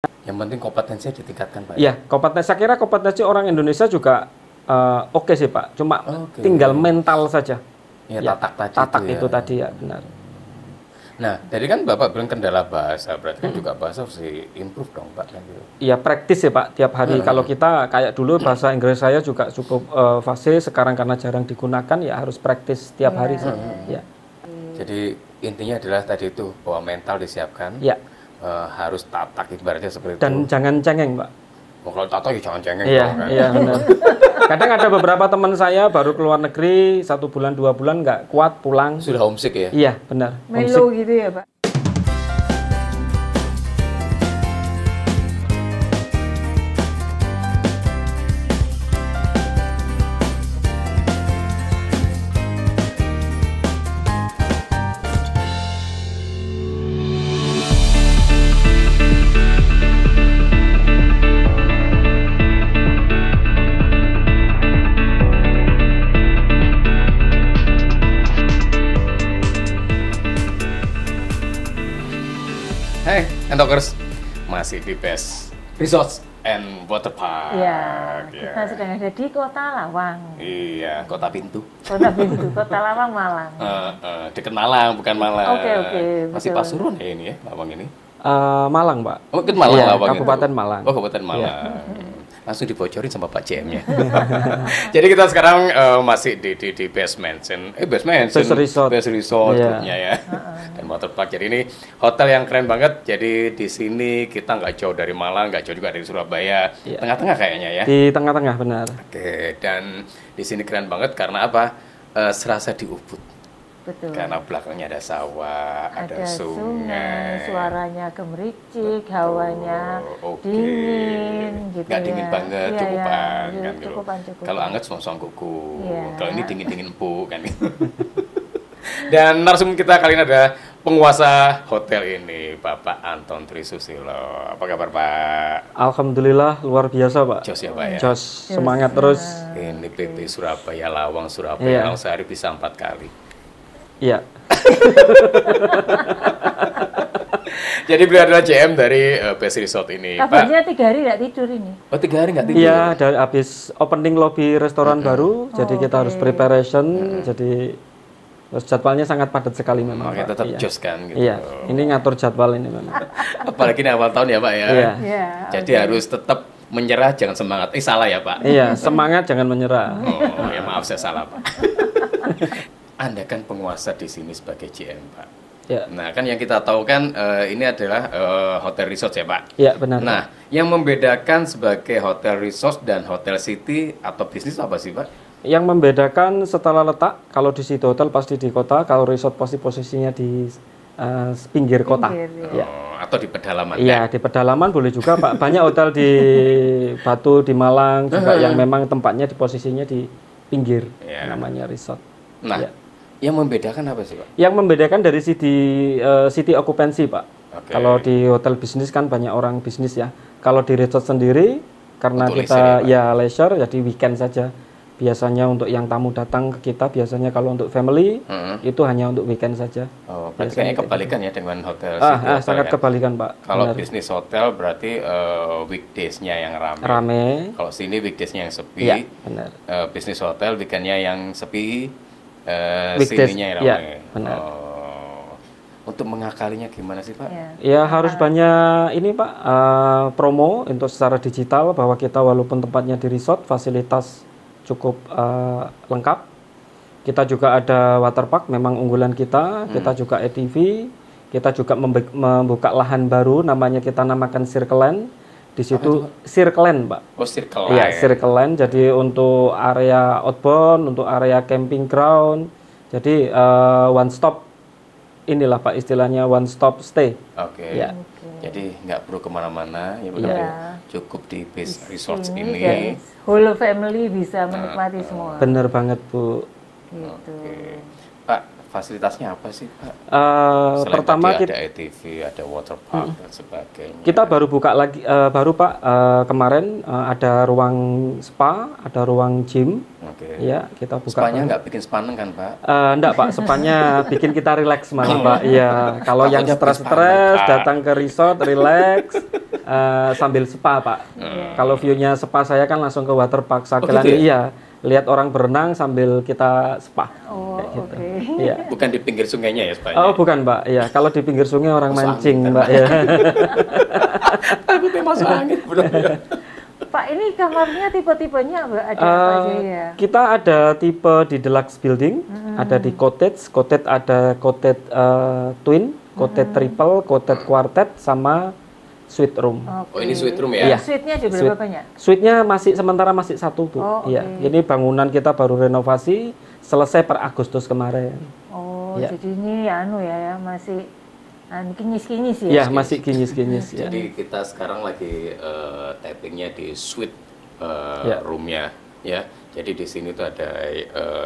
Yang penting kompetensinya ditingkatkan, Pak. Iya, kompetensi, saya kira kompetensi orang Indonesia juga oke sih Pak. Cuma Oke. tinggal mental saja. Ya, Ya, tatak tadi tatak itu itu ya. tadi ya, benar. Nah, jadi kan Bapak bilang kendala bahasa, berarti kan juga bahasa harus improve dong, Pak, kan gitu. Iya, praktis ya Pak, tiap hari. Kalau kita kayak dulu bahasa Inggris saya juga cukup fasih, sekarang karena jarang digunakan ya harus praktis tiap hari sih. Ya. Jadi intinya adalah tadi itu bahwa mental disiapkan, Ya. harus tatak ibaratnya seperti Dan itu. jangan cengeng, Pak. Oh, kalau tatak ya jangan cengeng Iya, dong, kan. iya benar. Kadang ada beberapa teman saya baru keluar negeri 1 bulan 2 bulan nggak kuat pulang. Sudah homesick ya. Iya, benar. Melo gitu ya Pak. Hai, Entokers, masih di Best Resorts and Waterpark. Iya, Ya. kita sedang ada di Kota Lawang. Iya, Kota Pintu. Kota Pintu, Kota Lawang, Malang. Dekat Malang, bukan Malang. Oke, Masih betul. Pasuruan ya ini ya, Lawang ini. Malang, Pak. Oh, ke Malang Iya, Lawang itu. Kabupaten Malang. Oh, Kabupaten Malang. Langsung dibocorin sama Pak CM-nya. Jadi kita sekarang masih di Best Mansion. Best Mansion. Best Resort. Best Resort Iya. grupnya ya. Dan Waterpark. Jadi ini hotel yang keren banget. Jadi di sini kita nggak jauh dari Malang, nggak jauh juga dari Surabaya. Iya. Tengah-tengah kayaknya ya. Di tengah-tengah, benar. Oke, dan di sini keren banget karena apa? Serasa di Ubud. Betul. Karena belakangnya ada sawah, ada sungai. Suaranya gemericik, hawanya Oke. dingin, gitu Nggak dingin ya. banget, Iya, cukupan iya, kan gitu. cukupan. Kalau anget song-song kuku. Iya. Kalau ini dingin-dingin empuk kan gitu. Dan narsum kita kali ini ada penguasa hotel ini, Bapak Anton Trisusilo. Apa kabar, Pak? Alhamdulillah luar biasa, Pak. Jos ya, Pak ya? Jos, semangat terus. Ini PP Surabaya, Lawang, Surabaya, Iya. kalau sehari bisa 4 kali. Iya. Jadi beliau adalah GM dari Best Resort ini, Pak. Kabarnya 3 hari nggak tidur ini. Oh, 3 hari nggak tidur? Iya, dari habis opening lobby restoran baru, jadi kita harus preparation, jadi terus jadwalnya sangat padat sekali memang. Makanya Pak. tetap Iya. jos kan gitu. Iya, ini ngatur jadwal ini memang. Apalagi ini awal tahun ya, Pak ya. Iya. Iya. Jadi harus tetap menyerah, jangan semangat. Salah ya, Pak? Iya, semangat jangan menyerah. Oh, ya maaf saya salah, Pak. Anda kan penguasa di sini sebagai GM, Pak. Ya. Nah, kan yang kita tahu kan ini adalah hotel resort ya, Pak. Iya, benar. Nah, yang membedakan sebagai hotel resort dan hotel city atau bisnis apa sih, Pak? Yang membedakan setelah letak, kalau di situ hotel pasti di kota, kalau resort pasti posisinya di pinggir kota. Pinggir, Iya. Atau di pedalaman? Iya, di pedalaman boleh juga, Pak. Banyak hotel di Batu, di Malang juga yang memang tempatnya di posisinya di pinggir, Iya. namanya resort. Nah, Iya. yang membedakan apa sih, Pak? Yang membedakan dari city occupancy, Pak. Oke. Kalau di hotel bisnis kan banyak orang bisnis ya. Kalau di resort sendiri, karena Untuk kita leisure ya, leisure, jadi weekend saja. Biasanya untuk yang tamu datang ke kita, biasanya kalau untuk family, itu hanya untuk weekend saja. Oh, berarti Biasanya kayaknya kayak kebalikan ya dengan hotel city hotel sangat ya? kebalikan, Pak. Kalau Benar. bisnis hotel berarti weekdays-nya yang ramai. Rame. Kalau sini weekdays-nya yang sepi. Iya, benar. Bisnis hotel weekend-nya yang sepi, Weekdays, sininya yang iya, ramai. benar. Untuk mengakalinya gimana sih, Pak? Iya. Ya harus banyak ini Pak, promo untuk secara digital bahwa kita walaupun tempatnya di resort, fasilitas cukup lengkap. Kita juga ada waterpark, memang unggulan kita. Kita juga ATV. Kita juga membuka lahan baru, namanya kita namakan Circle Land. Di situ Circle Land, Pak. Oh, Circle Iya, Line. Circle Land. Jadi untuk area outbound, untuk area camping ground. Jadi one stop. Inilah Pak istilahnya one stop stay. Oke. Ya. Jadi nggak perlu kemana-mana, ya betul Iya. ya. Cukup di Best Resort Ini ini. dan whole family bisa menikmati semua. Bener banget Bu. Gitu. Pak, fasilitasnya apa sih, Pak? Selain Pertama tadi kita ada ATV, ada water park dan sebagainya. Kita baru buka lagi, baru Pak, kemarin ada ruang spa, ada ruang gym. Oke. Ya, kita buka. Spanya baru. nggak bikin sepaneng kan, Pak? Enggak Pak, spanya bikin kita rileks malah Pak. Iya, kalau yang Takutnya stres-stres Pak. datang ke resort rileks sambil spa Pak. Kalau view-nya spa saya kan langsung ke water park. Saya Oh, bilang, gitu ya? iya, lihat orang berenang sambil kita spa. Oh, Kayak gitu. oke. Iya. Bukan di pinggir sungainya ya spanya? Oh bukan Mbak, ya kalau di pinggir sungai orang Masuk mancing angin, Mbak ya. Takutnya masuk angin, bener ya. Pak, ini kamarnya tipe-tipenya Mbak, ada apa aja ya? Kita ada tipe di deluxe building, ada di cottage, ada cottage twin, cottage triple, cottage quartet, sama suite room. Oh, ini suite room Iya. ya? Suite-nya ada berapa banyak? Suite-nya sementara masih satu Bu. Oh, Iya. oke. Ini bangunan kita baru renovasi, selesai per Agustus kemarin. Oh, Iya. jadi ini masih kinyis-kinyis ya? Iya, masih kinyis-kinyis ya. Jadi kita sekarang lagi tappingnya di suite Ya. roomnya, ya. Jadi di sini tuh ada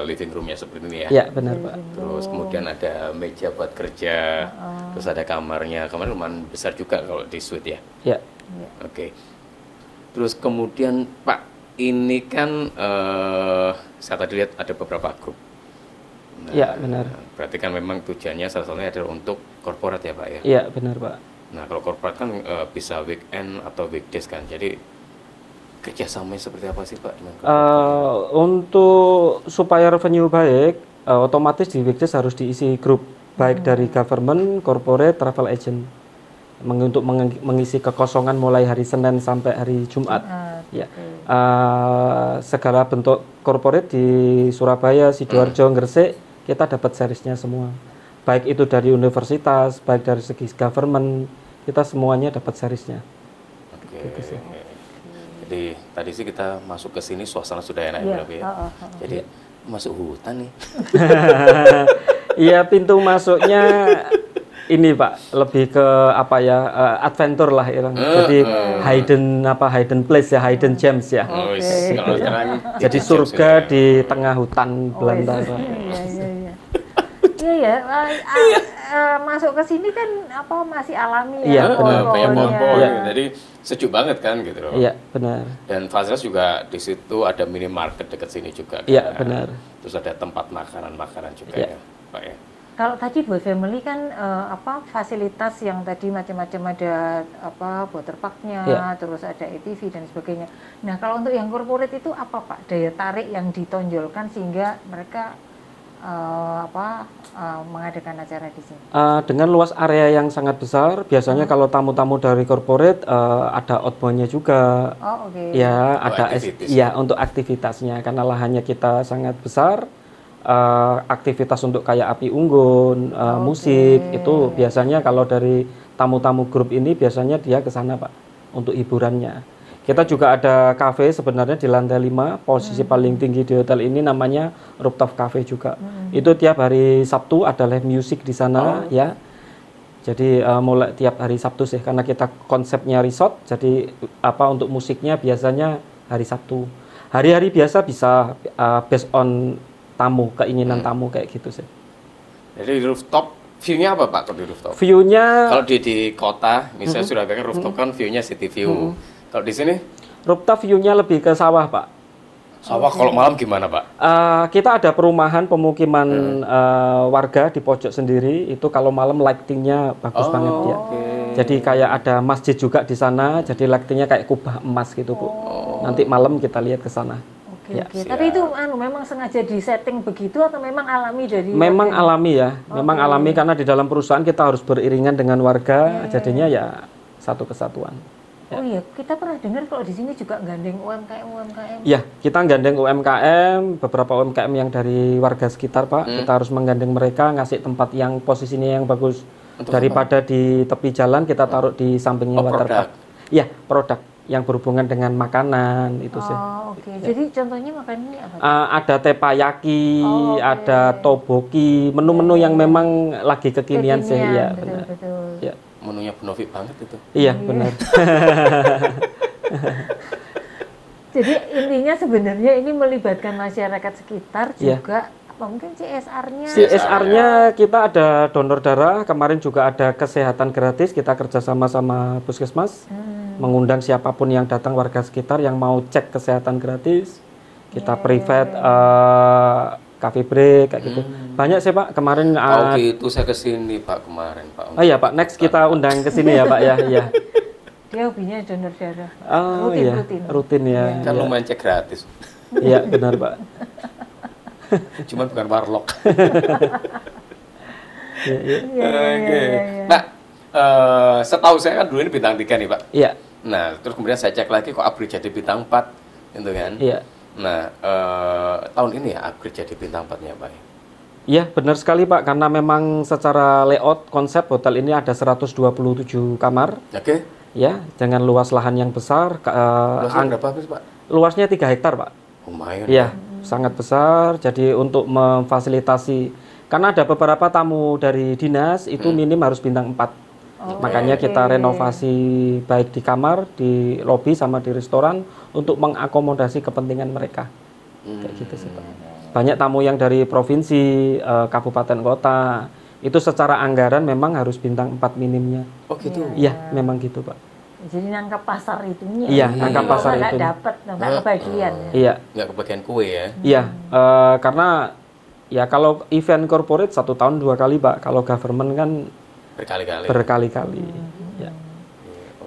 living roomnya seperti ini ya. Iya, benar Pak. Terus kemudian ada meja buat kerja, terus ada kamarnya lumayan besar juga kalau di suite ya. Iya. Oke. Terus kemudian Pak, ini kan saya tadi lihat ada beberapa grup. Nah, Iya, benar. Berarti kan memang tujuannya salah satunya adalah untuk korporat ya Pak ya. Iya, benar Pak. Nah kalau korporat kan bisa weekend atau weekdays kan. Jadi kerjasamanya seperti apa sih Pak dengan korporat? Untuk supaya revenue baik, otomatis di weekdays harus diisi grup baik dari government, corporate, travel agent untuk mengisi kekosongan mulai hari Senin sampai hari Jumat. Ya, segala bentuk corporate di Surabaya, Sidoarjo, Gresik kita dapat seriesnya semua. Baik itu dari universitas, baik dari segi government, kita semuanya dapat seriesnya. Oke. Jadi tadi sih kita masuk ke sini suasana sudah enak Iya. ya. Jadi masuk hutan nih. Iya, pintu masuknya ini Pak, lebih ke apa ya, adventure lah ya. Jadi hidden place ya, hidden gems ya. Oh, kalau sekarang Jadi surga di tengah hutan belantara. Iya ya, masuk ke sini kan masih alami Iya, ya, benar. banyak pohon-pohonnya. pohon-pohon, Iya. jadi sejuk banget kan gitu loh. Iya, benar. Dan fasilitas juga di situ ada minimarket dekat sini juga. Iya, kan? benar. Terus ada tempat makanan-makanan juga Iya. ya, Pak ya. Kalau tadi buat family kan fasilitas yang tadi macam-macam ada water parknya, Iya. terus ada ATV dan sebagainya. Nah kalau untuk yang corporate itu apa Pak daya tarik yang ditonjolkan sehingga mereka mengadakan acara di sini? Dengan luas area yang sangat besar, biasanya kalau tamu-tamu dari corporate ada outbound-nya juga. Oh oke. Ya, Untuk ada aktivitas. ya untuk aktivitasnya karena lahannya kita sangat besar. Aktivitas untuk kayak api unggun, musik itu biasanya kalau dari tamu-tamu grup ini biasanya dia ke sana Pak untuk hiburannya. Kita juga ada cafe sebenarnya di lantai 5, posisi paling tinggi di hotel ini namanya Rooftop Cafe juga. Itu tiap hari Sabtu ada live music di sana ya. Jadi mulai tiap hari Sabtu sih karena kita konsepnya resort. Jadi untuk musiknya biasanya hari Sabtu. Hari-hari biasa bisa based on tamu, keinginan tamu kayak gitu sih. Jadi di rooftop view-nya apa Pak kalau di rooftop? View-nya Kalau di kota, misalnya Surabaya kan rooftop kan view-nya city view. Kalau di sini rooftop view-nya lebih ke sawah, Pak. sawah kalau malam gimana Pak? Kita ada perumahan pemukiman warga di pojok sendiri. Itu kalau malam lighting-nya bagus banget ya. Jadi kayak ada masjid juga di sana. Jadi lighting-nya kayak kubah emas gitu, Bu. Nanti malam kita lihat ke sana. Oke, Ya. oke. Tapi itu memang sengaja disetting begitu atau memang alami dari Memang warga? alami ya. Memang alami karena di dalam perusahaan kita harus beriringan dengan warga. Jadinya ya satu kesatuan. Oh iya, kita pernah dengar kalau di sini juga gandeng UMKM. Ya, kita gandeng UMKM, beberapa UMKM yang dari warga sekitar, Pak. Kita harus menggandeng mereka, ngasih tempat yang posisinya yang bagus. Untuk Daripada di tepi jalan, kita taruh di sampingnya waterpark. Iya, produk yang berhubungan dengan makanan, itu sih. Oh, oke. Jadi contohnya makanannya apa? Ada tepayaki, Oh, oke. ada toboki, menu-menu yang memang lagi kekinian sih. Iya, benar. Betul. Ya. Menunya Bonovi banget itu. Iya, benar. Jadi intinya sebenarnya ini melibatkan masyarakat sekitar Iya. juga apa? Mungkin CSR-nya. CSR-nya kita ada donor darah, kemarin juga ada kesehatan gratis, kita kerjasama sama Puskesmas, mengundang siapapun yang datang warga sekitar yang mau cek kesehatan gratis, kita private coffee break kayak gitu. Banyak sih Pak, kemarin gitu saya kesini Pak kemarin Pak. Oh iya Pak, next kita undang ke sini ya Pak ya. Iya. Dia hobinya donor darah. Oh iya, rutin ya. Kan iya. lumayan cek gratis. Iya benar Pak. Cuman bukan warlock. Iya, iya. Oke. Nah, setahu saya kan dulu ini bintang 3 nih Pak. Iya. Nah, terus kemudian saya cek lagi kok upgrade jadi bintang 4 gitu kan. Iya. Nah, tahun ini ya upgrade jadi bintang 4-nya Pak. Iya, benar sekali Pak, karena memang secara layout konsep hotel ini ada 127 kamar. Oke. Ya, dengan luas lahan yang besar. Luasnya berapa Pak? Luasnya 3 hektar Pak. Lumayan. Iya, sangat besar. Jadi untuk memfasilitasi, karena ada beberapa tamu dari dinas itu minim harus bintang 4. Makanya kita renovasi baik di kamar, di lobi sama di restoran untuk mengakomodasi kepentingan mereka. Kayak gitu sih Pak. Banyak tamu yang dari provinsi, kabupaten kota, itu secara anggaran memang harus bintang 4 minimnya. Oh gitu. Iya, memang gitu Pak. Jadi nangkap pasar itunya. Iya, nangkap pasar itu. itu. Nggak dapat, nggak kebagian. Iya. Nggak kebagian kue ya. Iya, karena ya kalau event corporate 1 tahun 2 kali Pak, kalau government kan Berkali-kali. berkali-kali. Ya.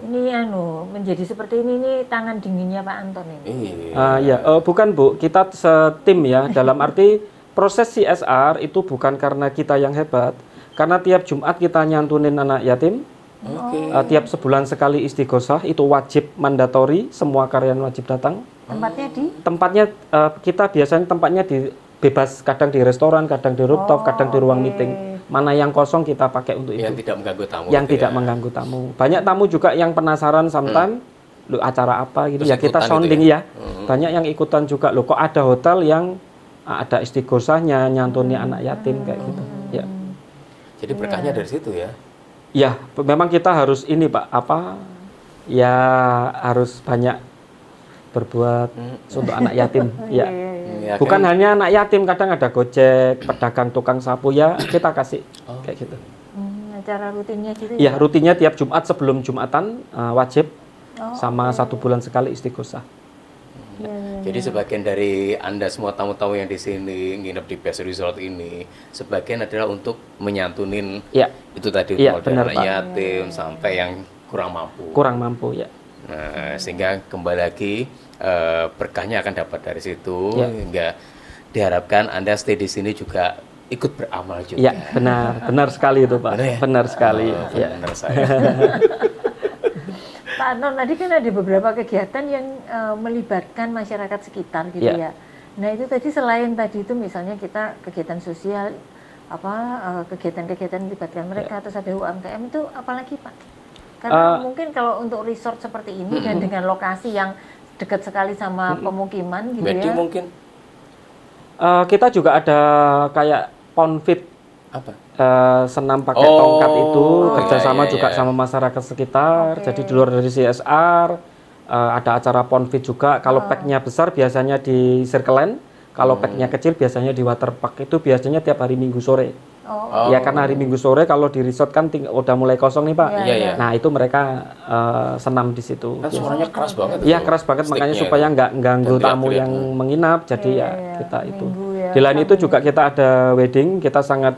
Ini menjadi seperti ini tangan dinginnya Pak Anton ini. Iya, bukan Bu, kita setim ya. Dalam arti proses CSR itu bukan karena kita yang hebat, karena tiap Jumat kita nyantunin anak yatim. Tiap sebulan sekali istighosah itu wajib mandatori, semua karyawan wajib datang. Tempatnya di? Tempatnya kita biasanya tempatnya di bebas, kadang di restoran, kadang di rooftop, kadang di ruang meeting. Mana yang kosong kita pakai untuk itu. Yang tidak mengganggu tamu. Yang gitu tidak ya. mengganggu tamu. Banyak tamu juga yang penasaran sometimes, lu acara apa gitu. Terus Ya kita ikutan sounding gitu ya. Banyak yang ikutan juga. Loh kok ada hotel yang ada istighosahnya, nyantuni anak yatim kayak gitu. Ya. Jadi berkahnya dari situ ya. Ya, memang kita harus ini Pak, ya harus banyak berbuat untuk anak yatim. Ya. Ya, Bukan kan? hanya anak yatim, kadang ada Gojek, pedagang tukang sapu ya kita kasih kayak gitu. Acara rutinnya gitu Ya, rutinnya tiap Jumat sebelum Jumatan wajib sama 1 bulan sekali istighosah. Jadi sebagian dari Anda semua tamu-tamu yang di sini nginep di Best Resort ini, sebagian adalah untuk menyantunin itu tadi Iya, mulai benar, anak Pak. yatim sampai yang kurang mampu. Kurang mampu ya. Nah, sehingga kembali lagi berkahnya akan dapat dari situ, hingga diharapkan Anda stay di sini juga ikut beramal juga. Ya, benar sekali itu Pak. Benar ya? Benar sekali. Ya. Benar saya. Pak Anton, tadi kan ada beberapa kegiatan yang melibatkan masyarakat sekitar gitu ya. Nah itu tadi selain tadi itu misalnya kita kegiatan sosial, kegiatan-kegiatan melibatkan mereka, terus ada UMKM itu apalagi Pak? Karena mungkin kalau untuk resort seperti ini dan dengan lokasi yang dekat sekali sama pemukiman gitu Jadi ya. mungkin kita juga ada kayak ponfit apa? senam pakai tongkat itu kerjasama iya, juga iya. sama masyarakat sekitar. Jadi di luar dari CSR ada acara ponfit juga. Kalau packnya besar biasanya di Circle Line, kalau packnya kecil biasanya di Waterpark. Itu biasanya tiap hari Minggu sore. Ya karena hari Minggu sore kalau di resort kan udah mulai kosong nih Pak. Iya. Nah itu mereka senam di situ. Kan suaranya keras banget. Iya itu. keras banget, makanya Sticknya supaya itu. nggak ganggu Dan tamu teriak-teriak. yang menginap. Jadi ya kita itu. Minggu ya, Di lain itu juga kita ada wedding. Kita sangat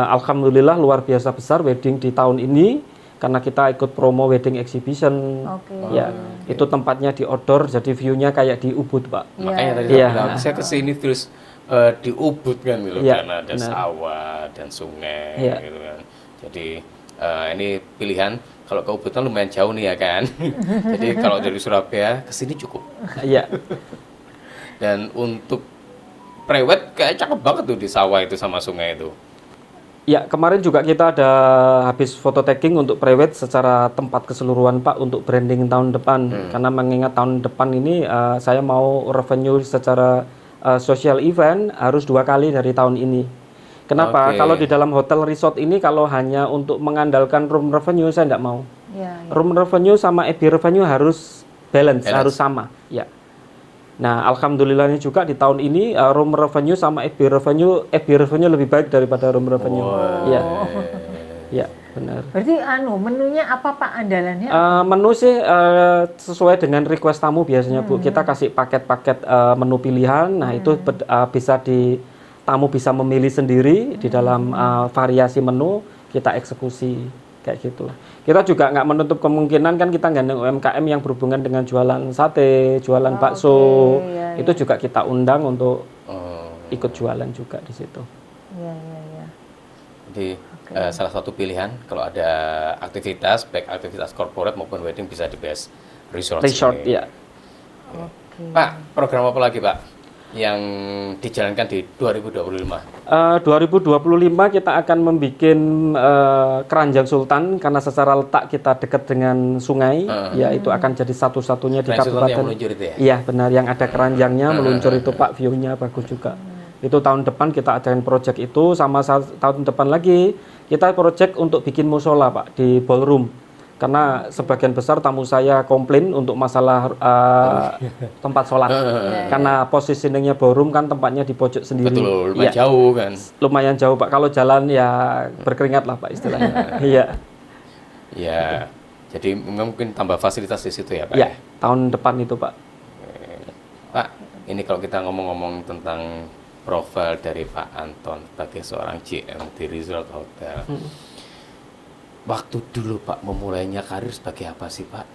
alhamdulillah luar biasa besar wedding di tahun ini karena kita ikut promo wedding exhibition. Ya itu tempatnya di outdoor, jadi view-nya kayak di Ubud Pak. Makanya tadi Iya. saya bilang, saya kesini terus di Ubud kan gitu Iya, kan ada benar. sawah dan sungai Iya. gitu kan. Jadi ini pilihan kalau ke Ubud kan lumayan jauh nih ya kan. Jadi kalau dari Surabaya kesini cukup. Iya. Dan untuk prewed kayak cakep banget tuh di sawah itu sama sungai itu. Ya, kemarin juga kita ada habis foto tagging untuk private secara tempat keseluruhan Pak untuk branding tahun depan. Karena mengingat tahun depan ini saya mau revenue secara social event harus 2 kali dari tahun ini. Kenapa? Oke. Kalau di dalam hotel resort ini kalau hanya untuk mengandalkan room revenue saya tidak mau. Ya. Room revenue sama EB revenue harus balance, harus sama. Ya. Nah, alhamdulillahnya juga di tahun ini room revenue sama FB revenue lebih baik daripada room revenue. Iya. Iya, benar. Berarti menunya apa Pak andalannya? Menu sih sesuai dengan request tamu biasanya Bu. Kita kasih paket-paket menu pilihan. Nah, itu bisa tamu bisa memilih sendiri di dalam variasi menu, kita eksekusi kayak gitu. Kita juga nggak menutup kemungkinan kan kita gandeng UMKM yang berhubungan dengan jualan sate, jualan bakso. Iya, itu juga kita undang untuk ikut jualan juga di situ. Iya. Jadi salah satu pilihan kalau ada aktivitas, baik aktivitas corporate maupun wedding bisa di Best Resort. Iya. Oke. Pak, program apa lagi Pak yang dijalankan di 2025? 2025 kita akan membuat keranjang Sultan karena secara letak kita dekat dengan sungai, ya itu akan jadi satu-satunya di kabupaten. Yang meluncur itu ya? Iya benar, yang ada keranjangnya meluncur itu Pak, view-nya bagus juga. Itu tahun depan kita adakan project itu, sama tahun depan lagi kita project untuk bikin musola Pak di ballroom. Karena sebagian besar tamu saya komplain untuk masalah tempat sholat. Karena positioningnya ballroom kan tempatnya di pojok sendiri. Betul, lumayan jauh kan. Lumayan jauh Pak, kalau jalan ya berkeringat lah Pak istilahnya. Iya. Iya, jadi mungkin tambah fasilitas di situ ya Pak? Iya, tahun depan itu Pak. Pak, ini kalau kita ngomong-ngomong tentang profil dari Pak Anton sebagai seorang GM di Resort Hotel. Waktu dulu Pak memulainya karir sebagai apa sih Pak?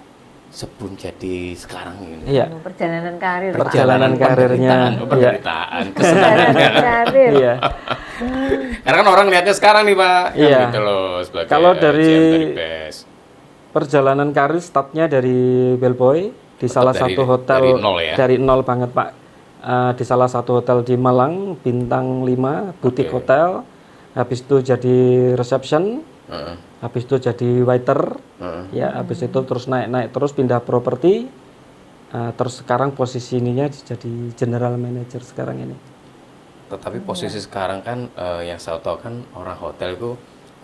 Sebelum jadi sekarang ini. Iya. Perjalanan karir. Perjalanan karirnya. Penderitaan, kesenangan. Karir. Iya. Karena kan orang lihatnya sekarang nih Pak. Iya. Gitu loh, sebagai Kalau GM dari dari Best. perjalanan karir startnya dari bellboy di salah satu hotel dari nol ya? Dari nol banget Pak. Di salah satu hotel di Malang, bintang 5, butik hotel. Habis itu jadi reception. Habis itu jadi waiter, ya habis itu terus naik terus pindah properti, terus sekarang posisinya jadi general manager sekarang ini. Tetapi posisi sekarang kan yang saya tahu kan orang hotel itu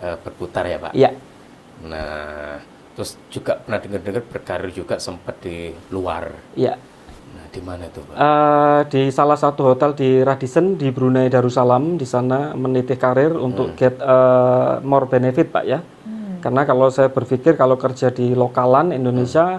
berputar ya Pak. Iya. Nah, terus juga pernah dengar-dengar berkarir juga sempat di luar. Iya. Nah, di mana itu Pak? Di salah satu hotel di Radisson di Brunei Darussalam, di sana meniti karir untuk get more benefit Pak ya. Karena kalau saya berpikir kalau kerja di lokalan Indonesia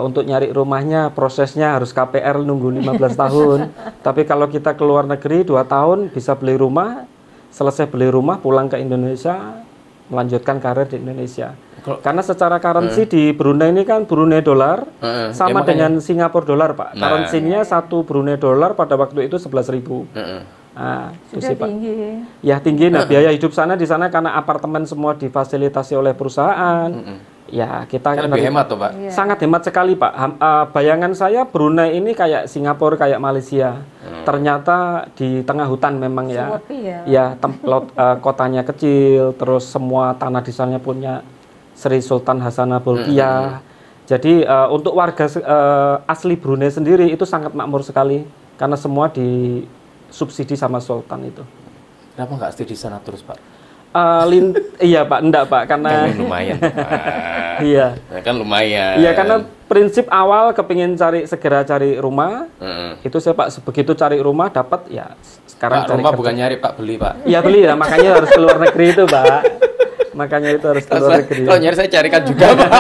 untuk nyari rumahnya prosesnya harus KPR nunggu 15 tahun. Tapi kalau kita ke luar negeri 2 tahun bisa beli rumah, selesai beli rumah pulang ke Indonesia melanjutkan karir di Indonesia. Karena secara currency di Brunei ini kan Brunei dolar sama dengan Singapura dolar Pak. Currency-nya 1 Brunei dolar pada waktu itu 11.000. Nah, sudah tinggi. Ya tinggi. Nah biaya hidup sana di sana karena apartemen semua difasilitasi oleh perusahaan. Ya kita kan lebih hemat tuh Pak. Sangat hemat sekali Pak. Bayangan saya Brunei ini kayak Singapura, kayak Malaysia. Ternyata di tengah hutan memang ya. Ya kotanya kecil, terus semua tanah di sana punya Sri Sultan Hasanah Bolkiah. Jadi untuk warga asli Brunei sendiri itu sangat makmur sekali karena semua disubsidi sama Sultan itu. Kenapa nggak stay di sana terus Pak? Iya Pak, enggak Pak, karena kan lumayan Pak. Iya. Nah, kan lumayan. Iya, karena prinsip awal kepingin segera cari rumah. Itu saya Pak, begitu cari rumah dapat ya sekarang Pak, cari rumah kerja. bukan nyari Pak, beli Pak. Iya beli ya, makanya harus keluar negeri itu Pak. Makanya itu harus keluar negeri. Kalau nyari saya carikan juga Pak.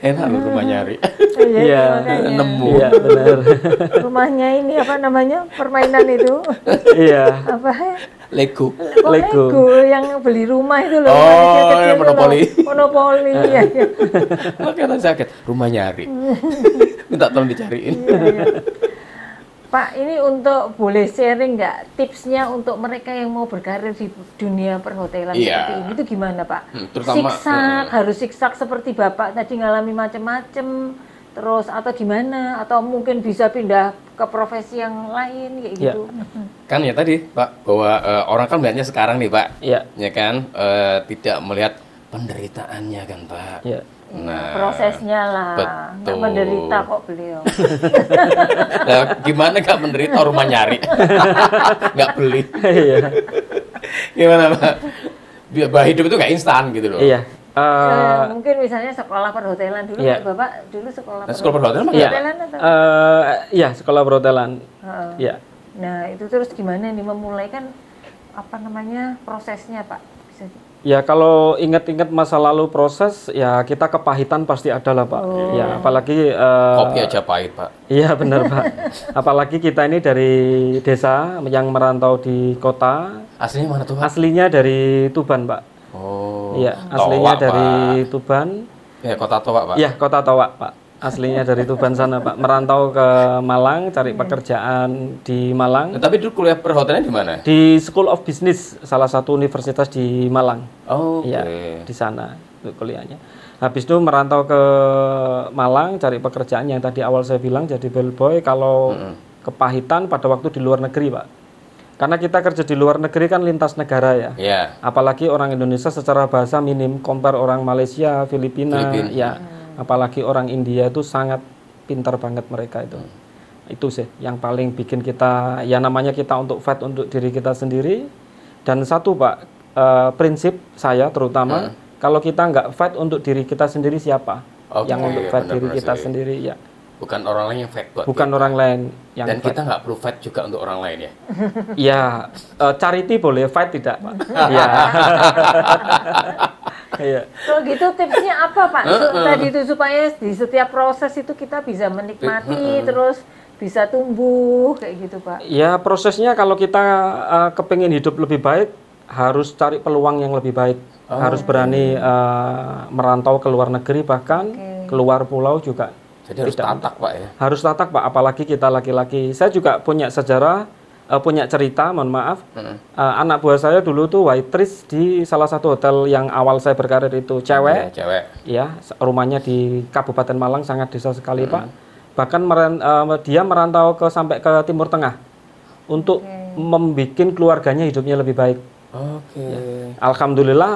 Enak loh rumah nyari. Iya, nemu. Iya, benar. Rumahnya ini apa namanya? Permainan itu. Iya. Apa? Lego. Lego. Yang beli rumah itu loh. Oh, monopoli. Monopoli ya. Oke, sakit. Rumah nyari. Minta tolong dicariin. Iya. Pak, ini untuk boleh sharing nggak tipsnya untuk mereka yang mau berkarir di dunia perhotelan seperti ini itu gimana Pak? Terutama siksak, harus siksak seperti Bapak tadi ngalami macam-macam, terus atau gimana? Atau mungkin bisa pindah ke profesi yang lain kayak gitu? Kan ya tadi Pak, bahwa orang kan melihatnya sekarang nih Pak, ya kan tidak melihat penderitaannya kan Pak. Ya. Nah, prosesnya lah, nggak menderita kok beliau. Nah, gimana nggak menderita rumah nyari, nggak beli? Gimana Pak? Biar hidup itu nggak instan gitu loh. Iya. Mungkin misalnya sekolah perhotelan dulu, Iya. Bapak dulu sekolah Sekolah perhotelan Iya. atau? Iya, sekolah perhotelan. Heeh. Iya. Nah, itu terus gimana nih memulai kan apa namanya prosesnya, Pak? Bisa Ya kalau ingat-ingat masa lalu proses, ya kita kepahitan pasti ada lah Pak. Ya apalagi Kopi aja pahit, Pak. iya benar Pak. Apalagi kita ini dari desa yang merantau di kota. Aslinya mana tuh, Pak? Aslinya dari Tuban Pak. Oh. Iya, aslinya Toa, dari Pak. Tuban. Ya, Kota Toa, Pak. Iya, Kota Toa Pak. Aslinya dari Tuban sana Pak. Merantau ke Malang, cari pekerjaan di Malang. Nah, tapi dulu kuliah perhotelan di mana? Di School of Business, salah satu universitas di Malang. Oh, oke. Iya, di sana untuk kuliahnya. Habis itu merantau ke Malang, cari pekerjaan yang tadi awal saya bilang jadi bellboy. Kalau kepahitan pada waktu di luar negeri, Pak. Karena kita kerja di luar negeri kan lintas negara ya. Iya. Apalagi orang Indonesia secara bahasa minim, compare orang Malaysia, Filipina, ya. Apalagi orang India itu sangat pintar banget mereka itu. Itu sih yang paling bikin kita, ya namanya kita untuk fight untuk diri kita sendiri. Dan satu Pak, prinsip saya terutama, kalau kita nggak fight untuk diri kita sendiri siapa? Oke, Yang untuk fight diri benar-benar kita sih. sendiri ya. Bukan orang lain yang fight buat Bukan kita. orang lain yang Dan fight. kita nggak perlu fight juga untuk orang lain ya. Ya, charity boleh, fight tidak Pak. Iya. Iya. Kalau gitu tipsnya apa Pak? Tadi itu supaya di setiap proses itu kita bisa menikmati terus bisa tumbuh kayak gitu Pak. Ya prosesnya kalau kita kepingin hidup lebih baik harus cari peluang yang lebih baik. Harus berani merantau ke luar negeri bahkan keluar pulau juga. Jadi harus tatak, Pak ya. Harus tatak Pak, apalagi kita laki-laki. Saya juga punya sejarah, punya cerita, mohon maaf. Anak buah saya dulu tuh waitress di salah satu hotel yang awal saya berkarir itu, cewek. Ya, cewek. Ya, rumahnya di Kabupaten Malang, sangat desa sekali Pak. Bahkan dia merantau sampai ke Timur Tengah untuk membuat keluarganya hidupnya lebih baik. Oke. Alhamdulillah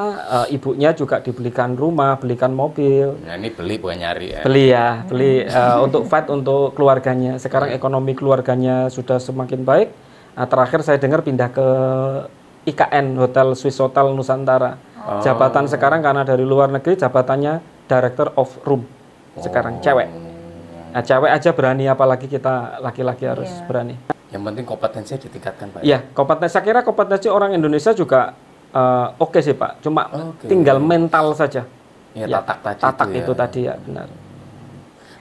ibunya juga dibelikan rumah, belikan mobil. Nah, ini beli bukan nyari ya. Beli untuk fight untuk keluarganya. Sekarang ekonomi keluarganya sudah semakin baik. Terakhir saya dengar pindah ke IKN Hotel Swiss Hotel Nusantara. Jabatan sekarang karena dari luar negeri jabatannya Director of Room. Sekarang cewek. Nah, cewek aja berani, apalagi kita laki-laki harus berani. Yang penting kompetensinya ditingkatkan, Pak. Iya, kompetensi. Saya kira kompetensi orang Indonesia juga oke sih Pak. Cuma tinggal mental saja. Ya, Ya, tatak tadi tatak itu itu ya. tadi ya benar.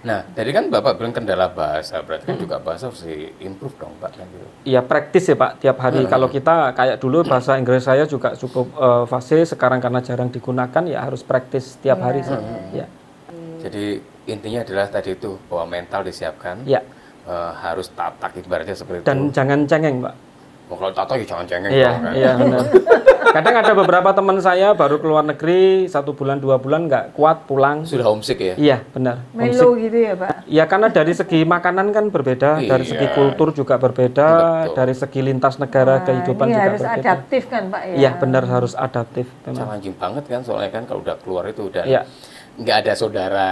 Nah, tadi kan Bapak bilang kendala bahasa, berarti kan juga bahasa harus improve dong, Pak. Kan gitu. Iya praktis ya Pak tiap hari. Kalau kita kayak dulu bahasa Inggris saya juga cukup fasih. Sekarang karena jarang digunakan ya harus praktis tiap hari sih. Ya. Jadi intinya adalah tadi itu bahwa mental disiapkan. Ya. Harus tatak ibaratnya seperti Dan itu. jangan cengeng Pak. Oh, kalau tatak ya jangan cengeng Iya, dong, kan. iya benar. Kadang ada beberapa teman saya baru keluar negeri 1 bulan 2 bulan nggak kuat pulang. Sudah homesick ya. Iya benar. Melo gitu ya Pak. Ya karena dari segi makanan kan berbeda, dari Iya. segi kultur juga berbeda, Betul. dari segi lintas negara kehidupan Ini juga harus berbeda. adaptif kan Pak ya. Iya benar harus adaptif memang. Challenging banget kan soalnya kan kalau udah keluar itu udah Iya. nggak ada saudara,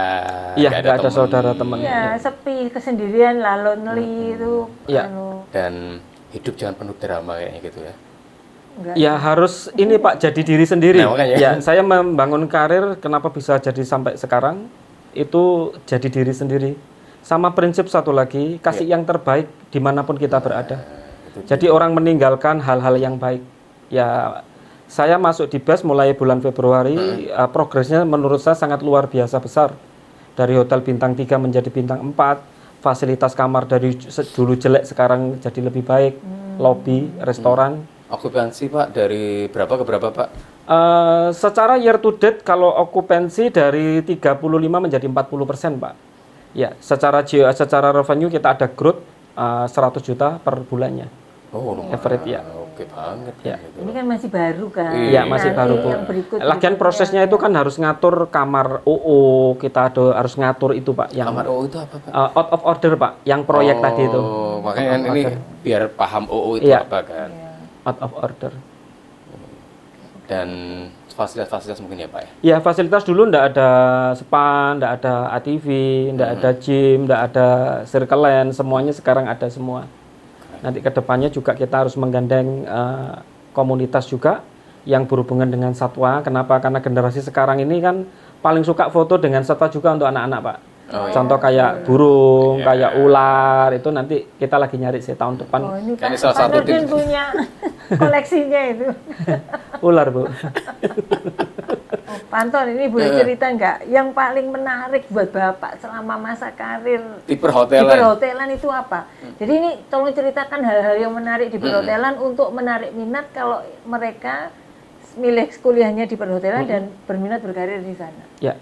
Iya nggak ada temen. saudara teman. Iya, sepi, kesendirian lah, lonely itu. Iya. Dan hidup jangan penuh drama kayaknya gitu ya. Enggak. Ya harus ini Pak jadi diri sendiri. Nah, makanya. Ya saya membangun karir kenapa bisa jadi sampai sekarang itu jadi diri sendiri. Sama prinsip satu lagi kasih yang terbaik dimanapun kita berada. Jadi orang meninggalkan hal-hal yang baik. Ya saya masuk di BES mulai bulan Februari. Progresnya menurut saya sangat luar biasa besar. Dari hotel bintang 3 menjadi bintang 4. Fasilitas kamar dari dulu jelek sekarang jadi lebih baik. Lobby, restoran. Okupansi Pak dari berapa ke berapa Pak? Secara year to date kalau okupansi dari 35 menjadi 40% Pak. Ya, secara revenue kita ada growth 100 juta per bulannya. Oh, lumayan. Average ya. Oke banget Ya. gitu. Ini kan masih baru kan. Iya, masih Nanti baru Bu. yang berikut Lagian prosesnya itu kan harus ngatur kamar OO, kita harus ngatur itu Pak yang Kamar OO itu apa Pak? out of order Pak, yang proyek tadi itu. Oh, makanya kan ini biar paham OO itu Iya. apa kan. Out of order. Dan fasilitas-fasilitas mungkin ya Pak ya. Ya fasilitas dulu ndak ada spa, ndak ada ATV, ndak ada gym, ndak ada circle line, semuanya sekarang ada semua. Nanti kedepannya juga kita harus menggandeng komunitas juga yang berhubungan dengan satwa. Kenapa? Karena generasi sekarang ini kan paling suka foto dengan satwa juga untuk anak-anak, Pak. Contoh kayak burung, kayak ular, itu nanti kita lagi nyari sih tahun depan. Oh, ini Kan Pak, salah Pak satu Nurdin punya koleksinya itu. Ular, Bu. Oh, Pak Anton, ini boleh cerita nggak yang paling menarik buat Bapak selama masa karir Di di perhotelan. perhotelan itu apa? Jadi ini tolong ceritakan hal-hal yang menarik di perhotelan untuk menarik minat kalau mereka milih kuliahnya di perhotelan dan berminat berkarir di sana. Ya.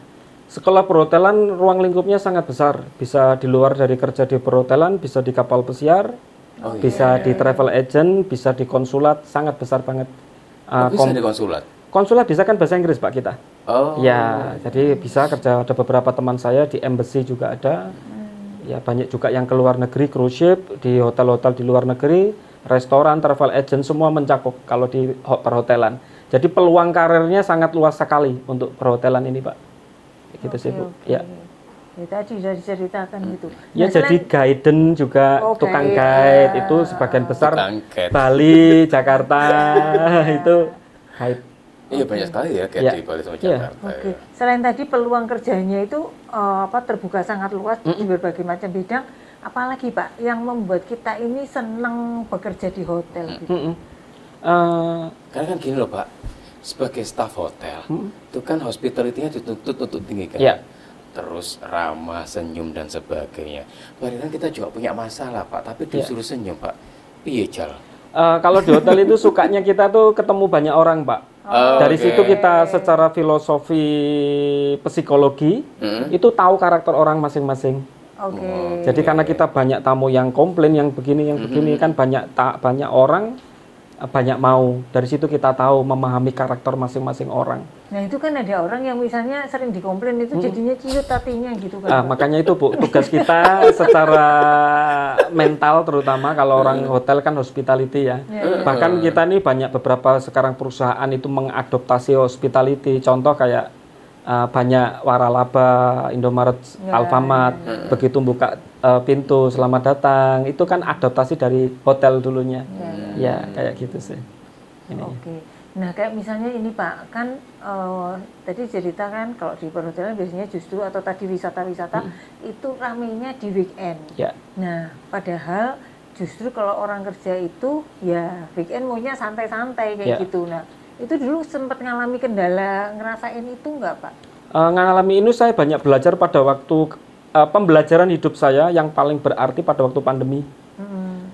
Sekolah perhotelan ruang lingkupnya sangat besar. Bisa di luar dari kerja di perhotelan, bisa di kapal pesiar, bisa di travel agent, bisa di konsulat, sangat besar banget. Bisa di konsulat. Konsulat bisa kan bahasa Inggris, Pak, kita. Oh. Ya, jadi bisa kerja, ada beberapa teman saya di embassy juga ada. Ya, banyak juga yang ke luar negeri, cruise ship, di hotel-hotel di luar negeri, restoran, travel agent, semua mencakup kalau di perhotelan. Jadi peluang karirnya sangat luas sekali untuk perhotelan ini, Pak. Gitu sih, Bu. Ya. Ya, tadi sudah diceritakan gitu. Ya, Nah, jadi guidance juga, Oh, tukang guide. guide itu sebagian besar Tukang guide. Bali, Jakarta itu guide. Iya banyak sekali ya kayak Ya. di Bali sama Iya. Jakarta. Oke, Ya. selain tadi peluang kerjanya itu terbuka sangat luas di berbagai macam bidang, apalagi Pak yang membuat kita ini senang bekerja di hotel gitu. Karena kan gini loh Pak, sebagai staf hotel, itu kan hospitality-nya dituntut untuk tinggi kan. Iya. Terus ramah, senyum dan sebagainya. Padahal kita juga punya masalah Pak, tapi disuruh senyum Pak. Piye Jal? Kalau di hotel itu sukanya kita tuh ketemu banyak orang, Pak. Dari situ kita secara filosofi psikologi itu tahu karakter orang masing-masing. Oke. Jadi karena kita banyak tamu yang komplain, yang begini kan banyak orang banyak mau. Dari situ kita tahu memahami karakter masing-masing orang. Nah itu kan ada orang yang misalnya sering dikomplain itu jadinya ciut hatinya gitu kan. Makanya itu Bu, tugas kita secara mental terutama kalau orang hotel kan hospitality ya. Bahkan kita nih banyak beberapa sekarang perusahaan itu mengadoptasi hospitality. Contoh kayak banyak waralaba, Indomaret, Alfamart, begitu buka pintu selamat datang, itu kan adaptasi dari hotel dulunya. Ya, kayak gitu sih. Oke. Nah, kayak misalnya ini Pak, kan tadi cerita kan kalau di perhotelan biasanya justru atau tadi wisata-wisata itu ramenya di weekend. Ya. Nah, padahal justru kalau orang kerja itu ya weekend maunya santai-santai kayak gitu. Nah, itu dulu sempat ngalami kendala ngerasain itu enggak Pak? Ngalami ini saya banyak belajar pada waktu pembelajaran hidup saya yang paling berarti pada waktu pandemi.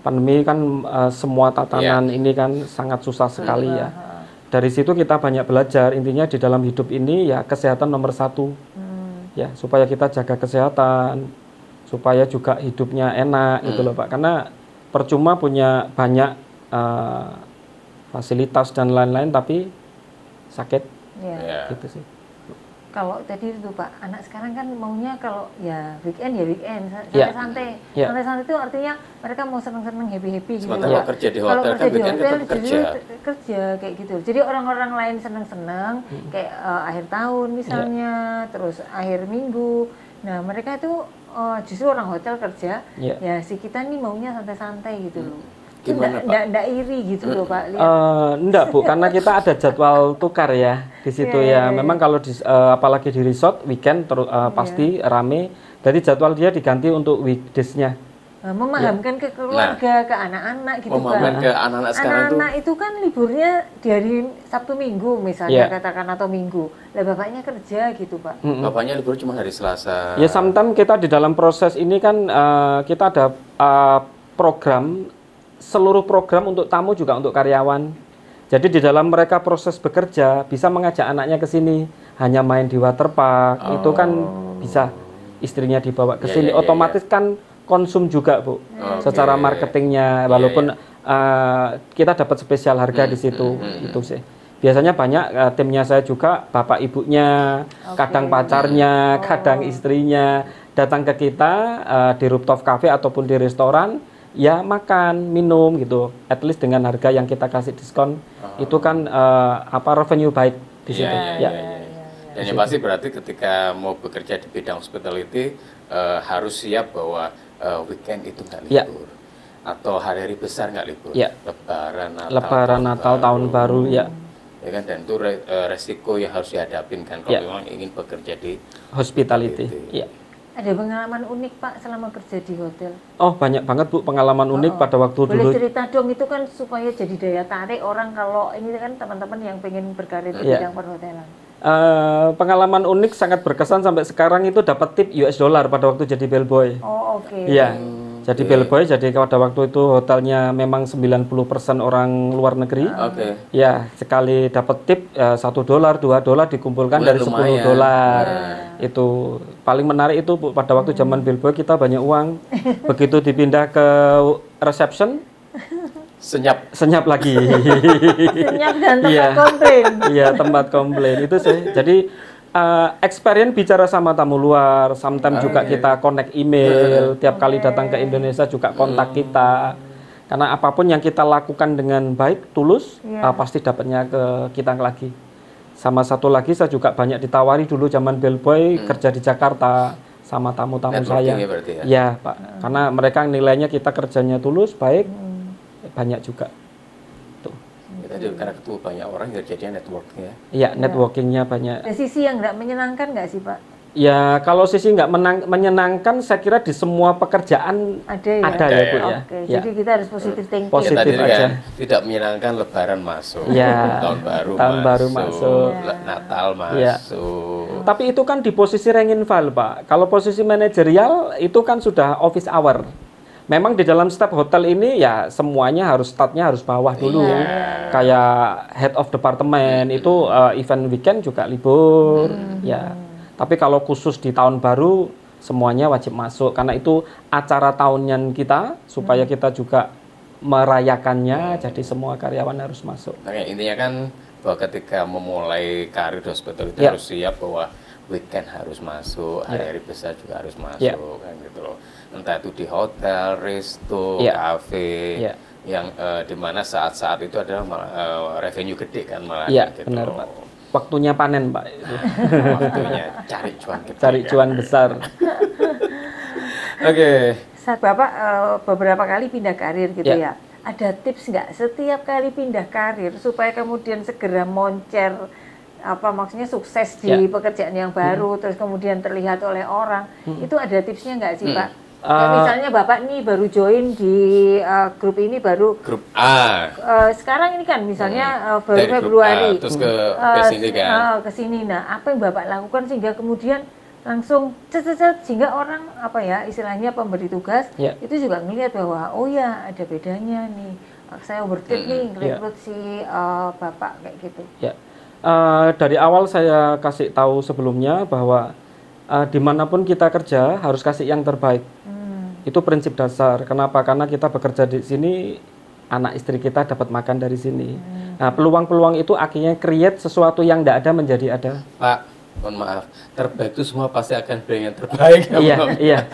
Pandemi kan semua tatanan ini kan sangat susah sekali ya. Dari situ kita banyak belajar, intinya di dalam hidup ini ya kesehatan nomor satu. Ya, supaya kita jaga kesehatan, supaya juga hidupnya enak gitu loh Pak. Karena percuma punya banyak fasilitas dan lain-lain tapi sakit. Gitu sih. Kalau tadi itu Pak, anak sekarang kan maunya kalau ya weekend santai-santai. Santai-santai itu artinya mereka mau seneng-seneng, happy-happy gitu. Sementara kerja di hotel kalau kan kerja di weekend hotel tetap kerja. kerja kayak gitu. Jadi orang-orang lain seneng-seneng kayak akhir tahun misalnya, terus akhir minggu. Nah, mereka itu justru orang hotel kerja, ya si kita nih maunya santai-santai gitu loh. Gimana Pak? Nggak iri gitu loh Pak. Enggak Bu, karena kita ada jadwal tukar ya di situ ya. Memang kalau apalagi di resort weekend pasti rame. Jadi jadwal dia diganti untuk weekdays-nya. Memahamkan ke keluarga, ke anak-anak gitu kan. Memahamkan ke anak-anak sekarang anak-anak itu kan liburnya di hari Sabtu Minggu misalnya katakan atau Minggu. Lah bapaknya kerja gitu Pak. Bapaknya libur cuma hari Selasa. Ya sometimes kita di dalam proses ini kan kita ada program, seluruh program untuk tamu juga untuk karyawan. Jadi di dalam mereka proses bekerja bisa mengajak anaknya ke sini, hanya main di waterpark, itu kan bisa istrinya dibawa ke sini. Otomatis kan konsum juga Bu, secara marketingnya, walaupun kita dapat spesial harga di situ, itu sih. Biasanya banyak timnya saya juga, bapak ibunya, kadang pacarnya, kadang istrinya datang ke kita di rooftop cafe ataupun di restoran. Ya makan, minum gitu, at least dengan harga yang kita kasih diskon, itu kan revenue baik di situ. Dan yang pasti berarti ketika mau bekerja di bidang hospitality harus siap bahwa weekend itu nggak libur, atau hari-hari besar nggak libur, Lebaran, Natal, Tahun baru ya. ya kan, dan itu resiko yang harus dihadapin kan kalau memang ingin bekerja di hospitality. Ya. Ada pengalaman unik Pak selama kerja di hotel? Oh, banyak banget Bu pengalaman unik pada waktu Boleh dulu. Boleh cerita dong, itu kan supaya jadi daya tarik orang kalau ini kan teman-teman yang pengen berkarir di bidang perhotelan. Pengalaman unik sangat berkesan sampai sekarang itu dapat tip US dollar pada waktu jadi bellboy. Oh, oke. Iya. Jadi bellboy, jadi pada waktu itu hotelnya memang 90% orang luar negeri. Ya, sekali dapat tip $1, $2 dikumpulkan dari $10. Itu paling menarik itu Bu, pada waktu zaman bellboy kita banyak uang. Begitu dipindah ke reception, senyap lagi. Senyap dan tempat komplain. Iya, tempat komplain itu sih. Jadi experience bicara sama tamu luar, sometimes juga kita connect email, tiap kali datang ke Indonesia juga kontak kita. Karena apapun yang kita lakukan dengan baik, tulus, pasti dapatnya ke kita lagi. Sama satu lagi saya juga banyak ditawari dulu zaman bellboy kerja di Jakarta sama tamu-tamu saya. Ya, Pak. Karena mereka nilainya kita kerjanya tulus, baik. Banyak juga. Tuh. Karena ketemu banyak orang jadinya networknya. Iya, networkingnya banyak. Ada sisi yang nggak menyenangkan nggak sih Pak? Ya, kalau sisi nggak menyenangkan, saya kira di semua pekerjaan ada ya Bu ya. Oke, jadi kita harus positif thinking. Positif aja. Tidak menyenangkan Lebaran masuk, tahun baru masuk, Natal masuk. Tapi itu kan di posisi rank and file Pak. Kalau posisi manajerial itu kan sudah office hour. Memang di dalam staf hotel ini ya semuanya startnya harus bawah dulu. Kayak head of department itu event weekend juga libur. Ya. Tapi kalau khusus di tahun baru semuanya wajib masuk karena itu acara tahunan kita supaya kita juga merayakannya. Jadi semua karyawan harus masuk. Nah, intinya kan bahwa ketika memulai karir hospital itu harus siap bahwa weekend harus masuk, hari-hari besar juga harus masuk kan gitu loh. Entah itu di hotel, resto, kafe, yang dimana saat-saat itu adalah revenue gede kan malah. Iya, benar Pak. Waktunya panen Pak. Waktunya cari cuan gede. Cari cuan besar. Oke. Saat Bapak beberapa kali pindah karir gitu ya. Ada tips nggak setiap kali pindah karir supaya kemudian segera moncer maksudnya sukses di pekerjaan yang baru terus kemudian terlihat oleh orang. Itu ada tipsnya nggak sih Pak? Misalnya Bapak nih baru join di grup ini baru grup A. Sekarang ini kan misalnya baru Februari terus ke sini kan. Ke sini. Nah, apa yang Bapak lakukan sehingga kemudian langsung sehingga orang istilahnya pemberi tugas itu juga ngelihat bahwa oh ya ada bedanya nih. Saya overtake nih rekrut si Bapak kayak gitu. Ya. Dari awal saya kasih tahu sebelumnya bahwa dimanapun kita kerja harus kasih yang terbaik. Itu prinsip dasar. Kenapa? Karena kita bekerja di sini, anak istri kita dapat makan dari sini. Nah, peluang-peluang itu akhirnya create sesuatu yang tidak ada menjadi ada. Pak, mohon maaf, terbaik itu semua pasti akan beri yang terbaik. Iya.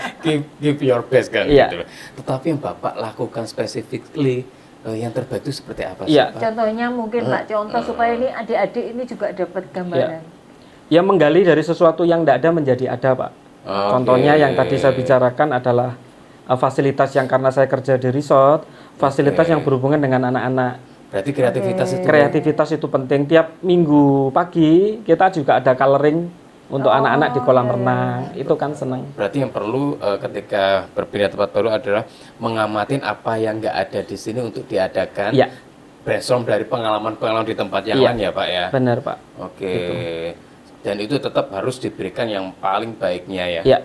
Give your best kan. Gitu. Tetapi yang Bapak lakukan specifically yang terbaik itu seperti apa sih Pak? Contohnya mungkin Pak, contoh supaya ini adik-adik ini juga dapat gambaran. Ya menggali dari sesuatu yang tidak ada menjadi ada Pak. Contohnya yang tadi saya bicarakan adalah fasilitas yang karena saya kerja di resort, fasilitas yang berhubungan dengan anak-anak. Berarti kreativitas itu penting. Tiap minggu pagi kita juga ada coloring untuk anak-anak di kolam renang. Itu kan senang. Berarti yang perlu ketika berpindah tempat baru adalah mengamatin apa yang nggak ada di sini untuk diadakan. Brainstorm dari pengalaman-pengalaman di tempat yang lain ya Pak ya. Benar Pak. Oke. Dan itu tetap harus diberikan yang paling baiknya ya. Iya.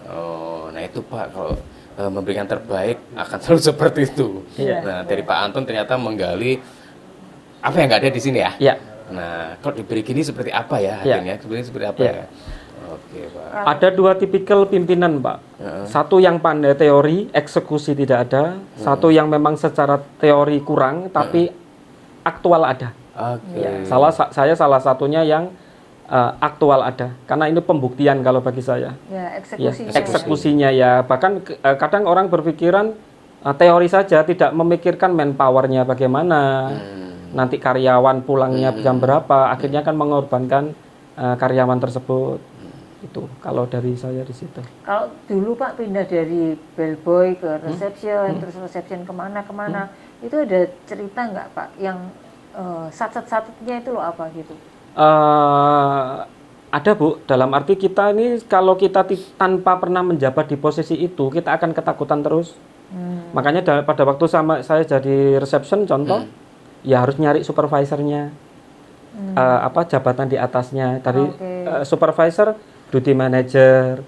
Oh, nah itu Pak kalau memberikan terbaik akan selalu seperti itu. Nah dari Pak Anton ternyata menggali apa yang nggak ada di sini ya. Nah kalau diberi gini seperti apa ya hasilnya? Seperti apa ya? Oke Pak. Ada dua tipikal pimpinan Pak. Satu yang pandai teori, eksekusi tidak ada. Satu yang memang secara teori kurang tapi aktual ada. Saya salah satunya yang aktual ada, karena ini pembuktian kalau bagi saya. Eksekusinya ya, bahkan kadang orang berpikiran teori saja, tidak memikirkan manpowernya bagaimana, nanti karyawan pulangnya jam berapa, akhirnya kan mengorbankan karyawan tersebut. Itu kalau dari saya di situ. Kalau dulu Pak pindah dari bellboy ke reception, terus reception kemana, itu ada cerita nggak Pak yang syarat-syaratnya itu loh apa gitu? Ada Bu, dalam arti kita ini kalau kita tanpa pernah menjabat di posisi itu, kita akan ketakutan terus. Makanya pada waktu saya jadi reception contoh, ya harus nyari supervisornya, jabatan di atasnya. Tadi supervisor, duty manager,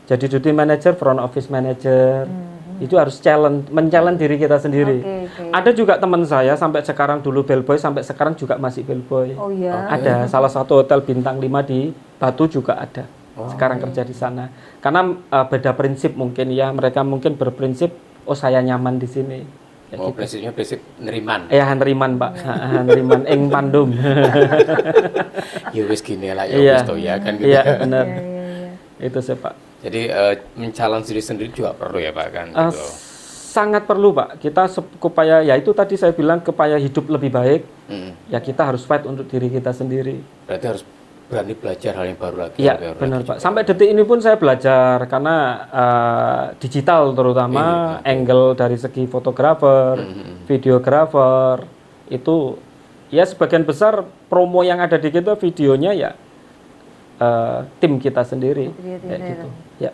jadi duty manager, front office manager. Itu harus men-challenge diri kita sendiri. Ada juga teman saya sampai sekarang dulu bellboy, sampai sekarang juga masih bellboy. Oh iya. Ada salah satu hotel bintang 5 di Batu juga ada. Sekarang kerja di sana. Karena beda prinsip mungkin ya, mereka mungkin berprinsip saya nyaman di sini. Ya, gitu. Prinsipnya prinsip neriman. Ya neriman Pak, neriman ing pandum. Ya wis gini lah ya wis to ya kan gitu. Iya benar. Itu sih Pak. Jadi men-challenge diri sendiri juga perlu ya Pak kan? Gitu. Sangat perlu Pak. Kita supaya ya itu tadi saya bilang supaya hidup lebih baik, ya kita harus fight untuk diri kita sendiri. Berarti harus berani belajar hal yang baru lagi. Iya benar Pak. Sampai detik ini pun saya belajar karena digital terutama angle dari segi fotografer, videografer itu ya sebagian besar promo yang ada di kita videonya ya. Tim kita sendiri kayak gitu. Ya.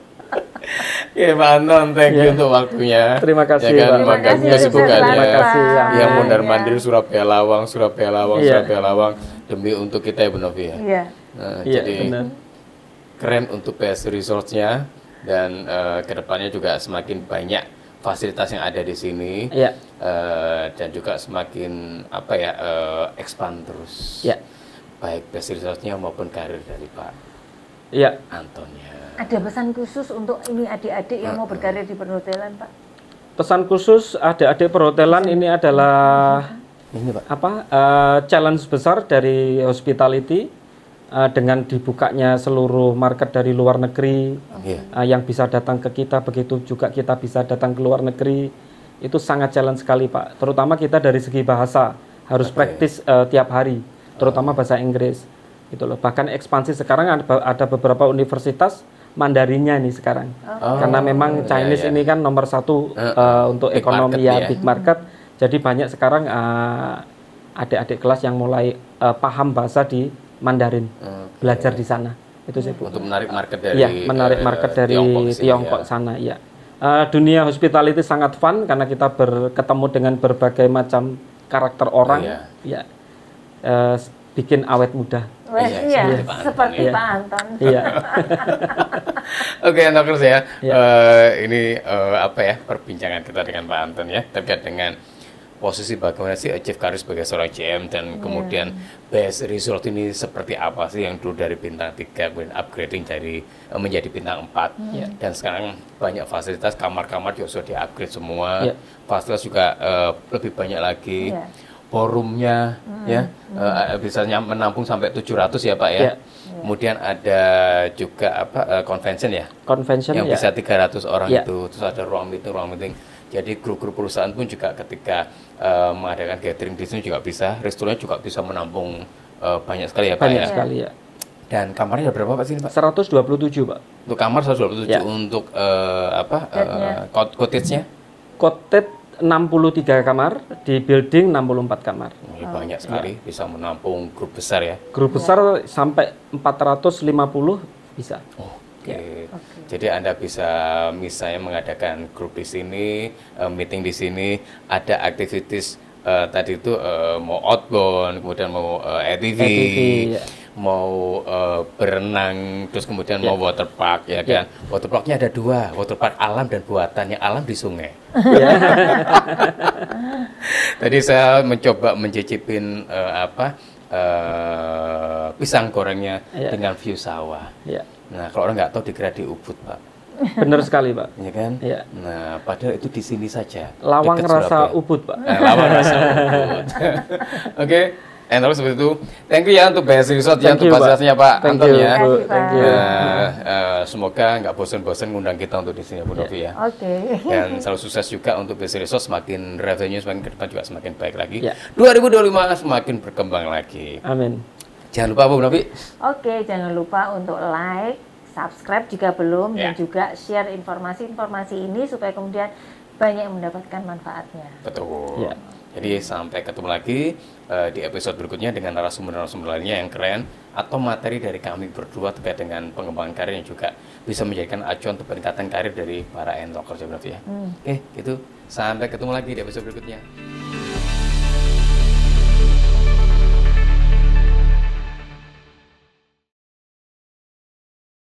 Ya Pak Anton, thank you untuk waktunya. Terima kasih ya kan, Pak. Terima kasih yang ya. mondar-mandir Surabaya Lawang, Surabaya Lawang demi untuk kita ya Bu Novi ya. Iya. Jadi benar. Keren untuk PS Resorts-nya dan kedepannya juga semakin banyak fasilitas yang ada di sini. Iya. Dan juga semakin expand terus. Iya. Baik PS Resorts-nya maupun karir dari Pak Antonnya. Ada pesan khusus untuk ini adik-adik yang mau berkarir di perhotelan, Pak? Pesan khusus adik-adik perhotelan ini adalah challenge besar dari hospitality dengan dibukanya seluruh market dari luar negeri yang bisa datang ke kita, begitu juga kita bisa datang ke luar negeri. Itu sangat challenge sekali Pak. Terutama kita dari segi bahasa harus praktis tiap hari, terutama bahasa Inggris. Gitu loh. Bahkan ekspansi sekarang ada beberapa universitas Mandarinnya nih sekarang, karena memang Chinese ini kan nomor satu untuk ekonomi big market. Jadi banyak sekarang adik-adik kelas yang mulai paham bahasa di Mandarin, belajar di sana. Itu sih Bu. Untuk menarik market dari menarik market dari Tiongkok sana. Ya. Dunia hospitality sangat fun karena kita berketemu dengan berbagai macam karakter orang. Bikin awet muda. Seperti Pak Anton. Oke, Anton ya. Ini perbincangan kita dengan Pak Anton ya, terkait dengan posisi bagaimana sih achieve karir sebagai seorang GM dan kemudian best result ini seperti apa sih yang dulu dari bintang 3 kemudian upgrading menjadi bintang 4 dan sekarang banyak fasilitas, kamar-kamar juga sudah di-upgrade semua, fasilitas juga lebih banyak lagi. Forumnya bisa menampung sampai 700 ya Pak ya. Kemudian ada juga convention ya. Convention yang bisa 300 orang itu. Terus ada ruang meeting. Jadi grup-grup perusahaan pun juga ketika mengadakan gathering di sini juga bisa, restorannya juga bisa menampung banyak sekali ya Pak. Banyak sekali ya. Dan kamarnya ada berapa Pak sini Pak? 127 Pak. Untuk kamar 127 untuk cottage-nya? Cottage 63 kamar, di building 64 kamar. Banyak sekali, bisa menampung grup besar ya. Grup besar sampai 450 bisa. Jadi Anda bisa misalnya mengadakan grup di sini, meeting di sini, ada aktivitas tadi itu mau outbound, kemudian mau ATV, mau berenang, terus kemudian mau waterpark ya kan. Waterparknya ada 2, waterpark alam dan buatan. Yang alam di sungai. Tadi saya mencoba mencicipin pisang gorengnya dengan view sawah. Nah, kalau orang nggak tahu dikira di Ubud Pak. Benar sekali Pak. Iya kan? Nah, padahal itu di sini saja. Lawang rasa Ubud Pak. Lawang rasa Ubud. Oke. Terus seperti itu. Thank you ya untuk BS Resort ya, untuk fasilitasnya Pak Anton ya. Semoga nggak bosan-bosan ngundang kita untuk di sini Bu Novi ya. Dan selalu sukses juga untuk BS Resort, semakin revenue semakin ke depan juga semakin baik lagi. 2025 semakin berkembang lagi. Amin. Jangan lupa Bu Novi. Jangan lupa untuk like, subscribe jika belum dan juga share informasi-informasi ini supaya kemudian banyak yang mendapatkan manfaatnya. Betul. Jadi sampai ketemu lagi di episode berikutnya dengan narasumber-narasumber lainnya yang keren atau materi dari kami berdua terkait dengan pengembangan karir yang juga bisa menjadikan acuan untuk peningkatan karir dari para endokers ya berarti ya. Oke, gitu. Sampai ketemu lagi di episode berikutnya.